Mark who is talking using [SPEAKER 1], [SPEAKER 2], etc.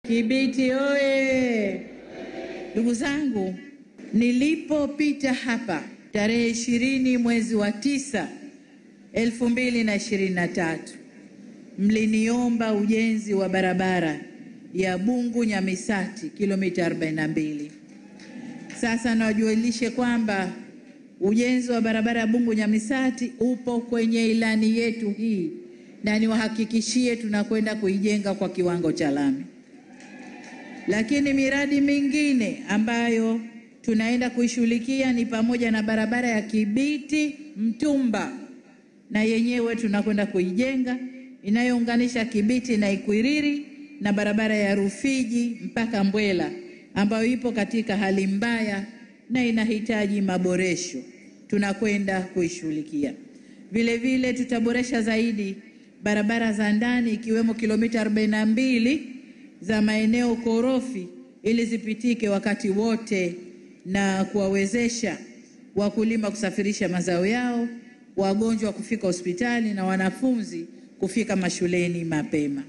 [SPEAKER 1] Kibiti oye! Ndugu zangu, nilipopita hapa tarehe 20 mwezi wa 9 2023, mliniomba ujenzi wa barabara ya Bungu Nyamisati kilomita 42. Sasa nawajulishe kwamba ujenzi wa barabara ya Bungu Nyamisati upo kwenye ilani yetu hii, na niwahakikishie tunakwenda kuijenga kwa kiwango cha lami. Lakini miradi mingine ambayo tunaenda kuishughulikia ni pamoja na barabara ya Kibiti Mtumba, na yenyewe tunakwenda kuijenga, inayounganisha Kibiti na Ikwiriri, na barabara ya Rufiji mpaka Mbwela ambayo ipo katika hali mbaya na inahitaji maboresho, tunakwenda kuishughulikia. Vile vile tutaboresha zaidi barabara za ndani ikiwemo kilomita 42 za maeneo korofi ili zipitike wakati wote na kuwawezesha wakulima kusafirisha mazao yao, wagonjwa kufika hospitali na wanafunzi kufika mashuleni mapema.